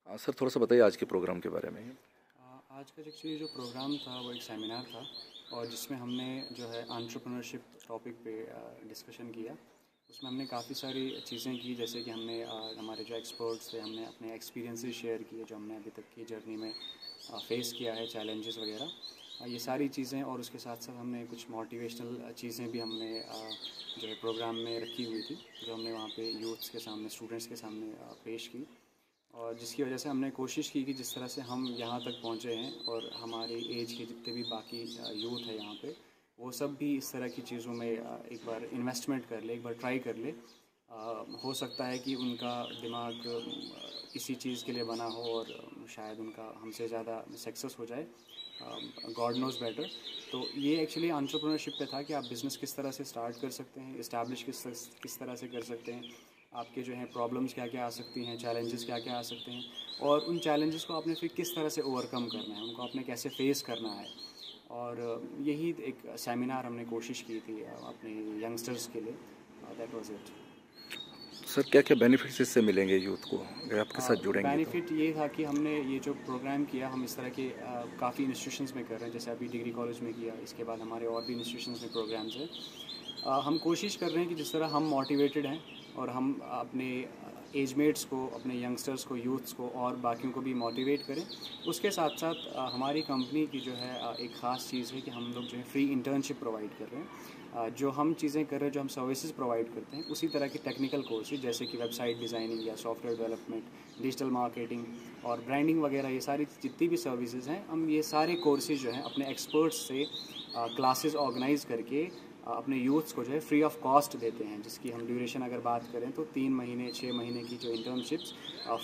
Sir थोड़ा सा बताइए आज के प्रोग्राम के बारे में। आज का एक्चुअली जो प्रोग्राम था वो एक सेमिनार था और जिसमें हमने जो है एंटरप्रेन्योरशिप टॉपिक पे डिस्कशन किया। उसमें हमने काफ़ी सारी चीज़ें की, जैसे कि हमने हमारे जो एक्सपर्ट्स थे हमने अपने एक्सपीरियंसेस शेयर किए जो हमने अभी तक की जर्नी में फेस किया है, चैलेंजेस वगैरह, ये सारी चीज़ें। और उसके साथ साथ हमने कुछ मोटिवेशनल चीज़ें भी हमने जो है प्रोग्राम में रखी हुई थी, जो हमने वहाँ पे यूथ्स के सामने, स्टूडेंट्स के सामने पेश की। और जिसकी वजह से हमने कोशिश की कि जिस तरह से हम यहाँ तक पहुँचे हैं और हमारी एज के जितने भी बाकी यूथ है यहाँ पे, वो सब भी इस तरह की चीज़ों में एक बार इन्वेस्टमेंट कर ले, एक बार ट्राई कर ले। हो सकता है कि उनका दिमाग इसी चीज़ के लिए बना हो और शायद उनका हमसे ज़्यादा सक्सेस हो जाए। God knows better. तो ये एक्चुअली एंटरप्रेन्योरशिप पे था कि आप बिज़नेस किस तरह से स्टार्ट कर सकते हैं, इस्टेब्लिश किस तरह से कर सकते हैं, आपके जो है प्रॉब्लम्स क्या क्या आ सकती हैं, चैलेंजेस क्या क्या आ सकते हैं, और उन चैलेंजेस को आपने फिर किस तरह से ओवरकम करना है, उनको आपने कैसे फेस करना है। और यही एक सेमिनार हमने कोशिश की थी अपने यंगस्टर्स के लिए। That was it. सर क्या क्या बेनिफिट्स इससे मिलेंगे यूथ को अगर आपके साथ जुड़ेंगे तो? बेनिफिट ये था कि हमने ये जो प्रोग्राम किया, हम इस तरह के काफ़ी इंस्टीट्यूशंस में कर रहे हैं, जैसे अभी डिग्री कॉलेज में किया, इसके बाद हमारे और भी इंस्टीट्यूशंस में प्रोग्राम्स हैं। हम कोशिश कर रहे हैं कि जिस तरह हम मोटिवेटेड हैं और हम अपने एजमेट्स को, अपने यंगस्टर्स को, यूथ्स को और बाकियों को भी मोटिवेट करें। उसके साथ साथ हमारी कंपनी की जो है एक ख़ास चीज़ है कि हम लोग जो है फ्री इंटर्नशिप प्रोवाइड कर रहे हैं। जो हम चीज़ें कर रहे हैं, जो हम सर्विसेज प्रोवाइड करते हैं, उसी तरह की टेक्निकल कोर्सेज जैसे कि वेबसाइट डिज़ाइनिंग या सॉफ्टवेयर डेवलपमेंट, डिजिटल मार्केटिंग और ब्रांडिंग वगैरह, ये सारी जितनी भी सर्विसेज हैं, हम ये सारे कोर्सेज जो हैं अपने एक्सपर्ट्स से क्लासेस ऑर्गेनाइज करके अपने यूथ्स को जो है फ्री ऑफ कॉस्ट देते हैं, जिसकी हम ड्यूरेशन अगर बात करें तो 3 महीने 6 महीने की जो इंटर्नशिप्स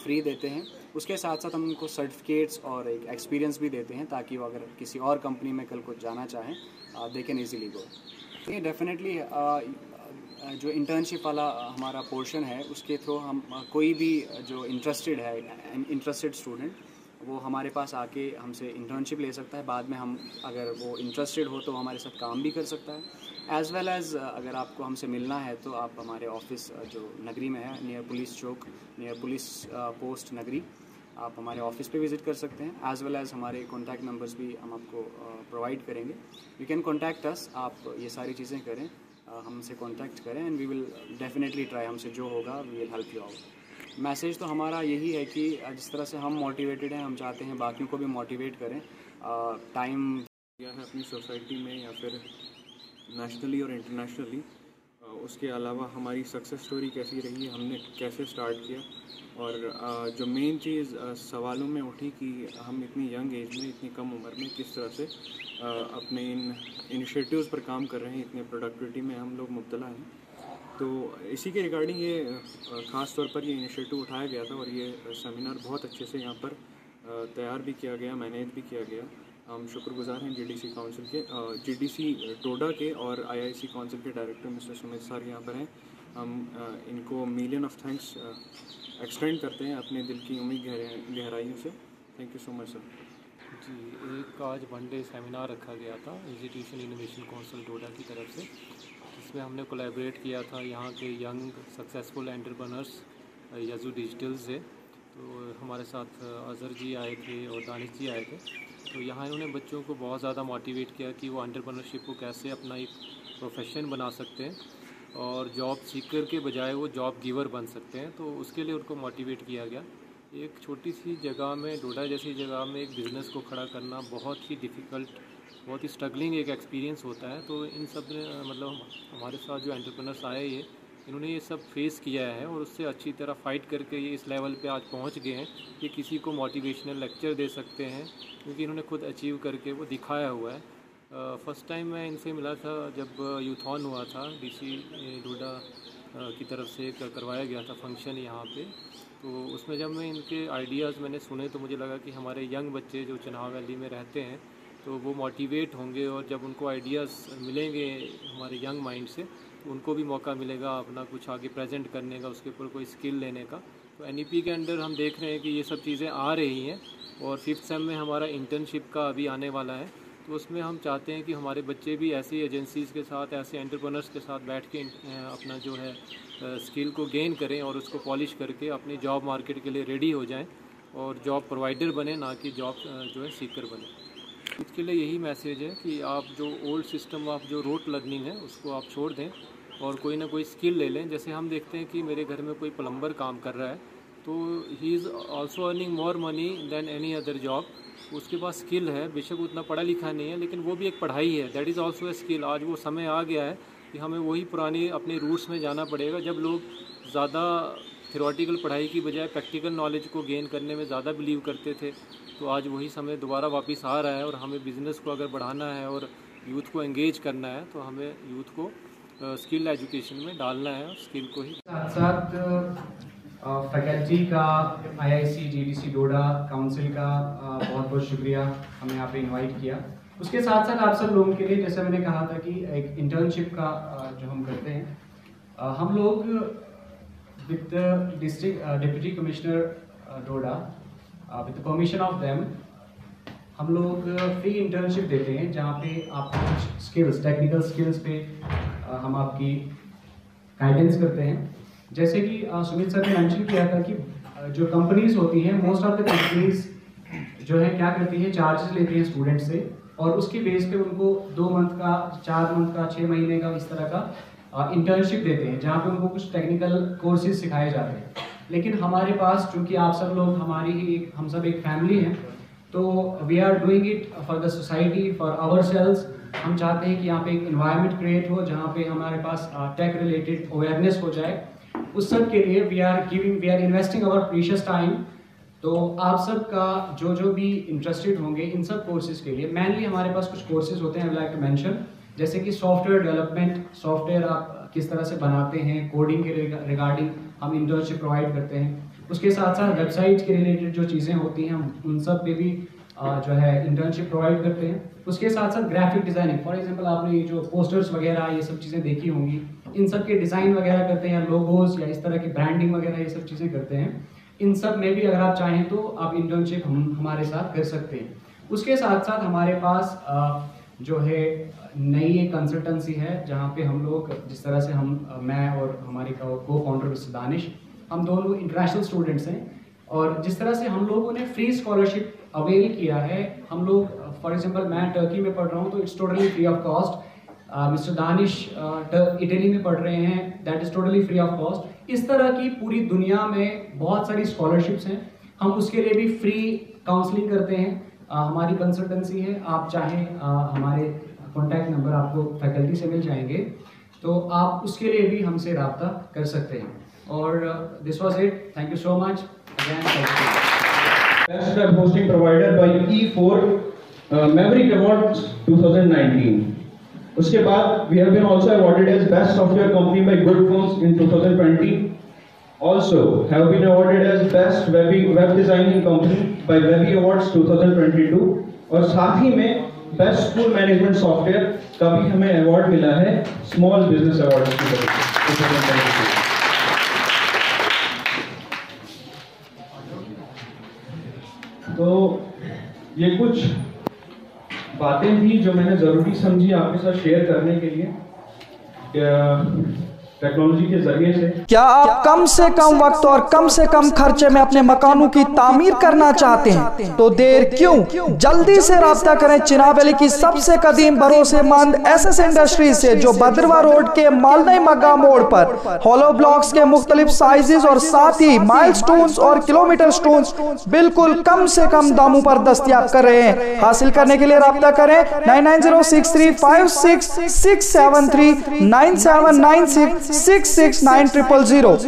फ्री देते हैं। उसके साथ साथ हम उनको सर्टिफिकेट्स और एक एक्सपीरियंस भी देते हैं, ताकि वो अगर किसी और कंपनी में कल को जाना चाहें दे कैन ईजीली गो। ये डेफिनेटली जो इंटर्नशिप वाला हमारा पोर्शन है, उसके थ्रू हम कोई भी जो इंटरेस्टेड है, इंटरेस्टेड स्टूडेंट, वो हमारे पास आके हमसे इंटर्नशिप ले सकता है। बाद में हम, अगर वो इंटरेस्टेड हो तो हमारे साथ काम भी कर सकता है। एज़ वेल एज़ अगर आपको हमसे मिलना है तो आप हमारे ऑफिस जो नगरी में है, near police chowk, near police post Nagri, आप हमारे ऑफिस पे विज़िट कर सकते हैं। एज़ वेल एज़ हमारे कॉन्टैक्ट नंबर्स भी हम आपको प्रोवाइड करेंगे। You can contact us. आप ये सारी चीज़ें करें, हमसे कॉन्टैक्ट करें and we will definitely try, हमसे जो होगा we will help you out. Message तो हमारा यही है कि जिस तरह से हम मोटिवेटेड हैं, हम चाहते हैं बाकियों को भी मोटिवेट करें। टाइम किया है अपनी सोसाइटी में या फिर नेशनली और इंटरनेशनली। उसके अलावा हमारी सक्सेस स्टोरी कैसी रही, हमने कैसे स्टार्ट किया, और जो मेन चीज़ सवालों में उठी कि हम इतनी यंग एज में, इतनी कम उम्र में किस तरह से अपने इन इनिशिएटिव्स पर काम कर रहे हैं, इतने प्रोडक्टिविटी में हम लोग मुब्तला हैं। तो इसी के रिगार्डिंग ये ख़ास तौर पर ये इनिशिएटिव उठाया गया था और ये सेमिनार बहुत अच्छे से यहाँ पर तैयार भी किया गया, मैनेज भी किया गया। हम शुक्रगुजार हैं जीडीसी काउंसिल के, जीडीसी टोडा के और आईआईसी काउंसिल के डायरेक्टर मिस्टर सुमित सर यहाँ पर हैं। हम इनको मिलियन ऑफ थैंक्स एक्सटेंड करते हैं अपने दिल की उम्मीद गहराइयों से। Thank you so much sir. जी, एक आज वन डे सेमिनार रखा गया था इंस्टीट्यूशन इनोवेशन काउंसिल टोडा की तरफ से, जिसमें हमने कोलैबोरेट किया था यहाँ के यंग सक्सेसफुल एंटरप्रेन्योर्स यजू डिजिटल से। तो हमारे साथ अज़हर जी आए थे और दानिश जी आए थे। तो यहाँ इन्होंने बच्चों को बहुत ज़्यादा मोटिवेट किया कि वो एंटरप्रेन्योरशिप को कैसे अपना एक प्रोफेशन बना सकते हैं और जॉब सीकर के बजाय वो जॉब गिवर बन सकते हैं। तो उसके लिए उनको मोटिवेट किया गया। एक छोटी सी जगह में, डोडा जैसी जगह में, एक बिज़नेस को खड़ा करना बहुत ही डिफ़िकल्ट, बहुत ही स्ट्रगलिंग एक एक्सपीरियंस होता है। तो इन सब ने मतलब हमारे साथ जो एंटरप्रेन्योर्स आए, ये इन्होंने ये सब फेस किया है और उससे अच्छी तरह फ़ाइट करके ये इस लेवल पे आज पहुंच गए हैं कि किसी को मोटिवेशनल लेक्चर दे सकते हैं, क्योंकि इन्होंने खुद अचीव करके वो दिखाया हुआ है। फ़र्स्ट टाइम मैं इनसे मिला था जब यूथॉन हुआ था, डीसी डोडा की तरफ से करवाया गया था फंक्शन यहाँ पे। तो उसमें जब मैं इनके आइडियाज़ मैंने सुने तो मुझे लगा कि हमारे यंग बच्चे जो चिनाब वैली में रहते हैं तो वो मोटिवेट होंगे, और जब उनको आइडियाज़ मिलेंगे हमारे यंग माइंड से तो उनको भी मौका मिलेगा अपना कुछ आगे प्रेजेंट करने का, उसके ऊपर कोई स्किल लेने का। तो एनईपी के अंडर हम देख रहे हैं कि ये सब चीज़ें आ रही हैं, और 5th सेम में हमारा इंटर्नशिप का अभी आने वाला है। तो उसमें हम चाहते हैं कि हमारे बच्चे भी ऐसी एजेंसीज़ के साथ, ऐसे एंटरप्रेन्योर्स के साथ बैठ के अपना जो है स्किल को गेन करें और उसको पॉलिश करके अपनी जॉब मार्केट के लिए रेडी हो जाएं। और जॉब प्रोवाइडर बने, ना कि जॉब जो है सीकर बने। इसके लिए यही मैसेज है कि आप जो ओल्ड सिस्टम ऑफ जो रोट लर्निंग है उसको आप छोड़ दें और कोई ना कोई स्किल ले लें। जैसे हम देखते हैं कि मेरे घर में कोई प्लम्बर काम कर रहा है तो he is also earning more money than any other job. उसके पास स्किल है, बेशक उतना पढ़ा लिखा नहीं है, लेकिन वो भी एक पढ़ाई है, that is also a skill. आज वो समय आ गया है कि हमें वही पुरानी अपने रूट्स में जाना पड़ेगा। जब लोग ज़्यादा थ्योरेटिकल पढ़ाई की बजाय प्रैक्टिकल नॉलेज को गेन करने में ज़्यादा बिलीव करते थे, तो आज वही समय दोबारा वापस आ रहा है। और हमें बिज़नेस को अगर बढ़ाना है और यूथ को एंगेज करना है तो हमें यूथ को स्किल एजुकेशन में डालना है और स्किल को ही साथ साथ फैकल्टी का, IIC GDC डोडा काउंसिल का बहुत बहुत शुक्रिया हमें यहाँ पे इनवाइट किया। उसके साथ साथ आप सब लोगों के लिए, जैसे मैंने कहा था कि एक इंटर्नशिप का जो हम करते हैं, हम लोग with the district deputy commissioner Doda with the permission of them हम लोग फ्री इंटर्नशिप देते हैं, जहाँ पे आपको कुछ स्किल्स, टेक्निकल स्किल्स पे हम आपकी गाइडेंस करते हैं। जैसे कि सुमित सर ने मेंशन किया था कि जो कंपनीज होती हैं, मोस्ट ऑफ द कंपनीज जो है क्या करती हैं, चार्जेस लेती हैं स्टूडेंट से और उसके बेस पे उनको 2 मंथ का, 4 मंथ का, 6 महीने का इस तरह का इंटर्नशिप देते हैं, जहाँ पे उनको कुछ टेक्निकल कोर्सेज सिखाए जाते हैं। लेकिन हमारे पास, चूँकि आप सब लोग हमारी ही हम सब एक फैमिली हैं, तो we are doing it for the society, for ourselves. हम चाहते हैं कि यहाँ पे एक इन्वायरमेंट क्रिएट हो जहाँ पे हमारे पास टेक रिलेटेड अवेयरनेस हो जाए। उस सब के लिए we are investing our precious time. तो आप सब का जो भी इंटरेस्टेड होंगे इन सब कोर्सेज के लिए, मेनली हमारे पास कुछ कोर्सेज होते हैं, आई लाइक टू मेंशन, जैसे कि सॉफ्टवेयर डेवलपमेंट, सॉफ्टवेयर आप किस तरह से बनाते हैं, कोडिंग के रिगार्डिंग हम इंटर्नशिप प्रोवाइड करते हैं। उसके साथ साथ वेबसाइट के रिलेटेड जो चीज़ें होती हैं हम उन सब पे भी जो है इंटर्नशिप प्रोवाइड करते हैं। उसके साथ साथ ग्राफिक डिज़ाइनिंग, फॉर एग्जांपल आपने ये जो पोस्टर्स वगैरह ये सब चीज़ें देखी होंगी, इन सब के डिज़ाइन वगैरह करते हैं, या लोगोस या इस तरह की ब्रांडिंग वगैरह ये सब चीज़ें करते हैं। इन सब में भी अगर आप चाहें तो आप इंटर्नशिप हमारे साथ कर सकते हैं। उसके साथ साथ हमारे पास जो है नई एक कंसल्टेंसी है, जहाँ पे हम लोग, जिस तरह से मैं और हमारी को फाउंडर मिस्टर दानिश, हम दोनों इंटरनेशनल स्टूडेंट्स हैं, और जिस तरह से हम लोगों ने फ्री स्कॉलरशिप अवेल किया है, हम लोग फॉर एग्जांपल मैं टर्की में पढ़ रहा हूँ तो it's totally free of cost. Mister Danish Italy में पढ़ रहे हैं, that is totally free of cost. इस तरह की पूरी दुनिया में बहुत सारी स्कॉलरशिप्स हैं, हम उसके लिए भी फ्री काउंसलिंग करते हैं। हमारी कंसल्टेंसी है, आप चाहें हमारे कॉन्टैक्ट नंबर आपको फैकल्टी से मिल जाएंगे, तो आप उसके लिए भी हमसे रब्ता कर सकते हैं। और this was it, thank you so much again, thank you. Best Web Hosting provided by E4 Maverick Awards 2019. उसके बाद we have been also awarded as Best Software Company by Good Phones in 2020. Also have been awarded as Best Web Designing Company by Webby Awards 2022. और साथ ही में Best School Management Software का भी हमें award मिला है Small Business Awards की तरफ से 2022। तो ये कुछ बातें थी जो मैंने ज़रूरी समझी आपके साथ शेयर करने के लिए टेक्नोलॉजी के जरिए से। क्या आप कम से कम वक्त और कम से कम खर्चे में अपने मकानों की तामीर करना चाहते हैं? तो देर क्यों, जल्दी से राब्ता करें चिनाब वैली की सबसे कदीम भरोसेमंद SS इंडस्ट्रीज से, जो बद्रवा रोड के मालनई मग्गा मोड़ पर होलो ब्लॉक्स के मुख्तलिफ साइजेस और साथ ही माइलस्टोन्स और किलोमीटर स्टोन्स बिल्कुल कम से कम दामों पर दस्तयाब कर रहे हैं। हासिल करने के लिए राब्ता करें 9906356673 9796669000।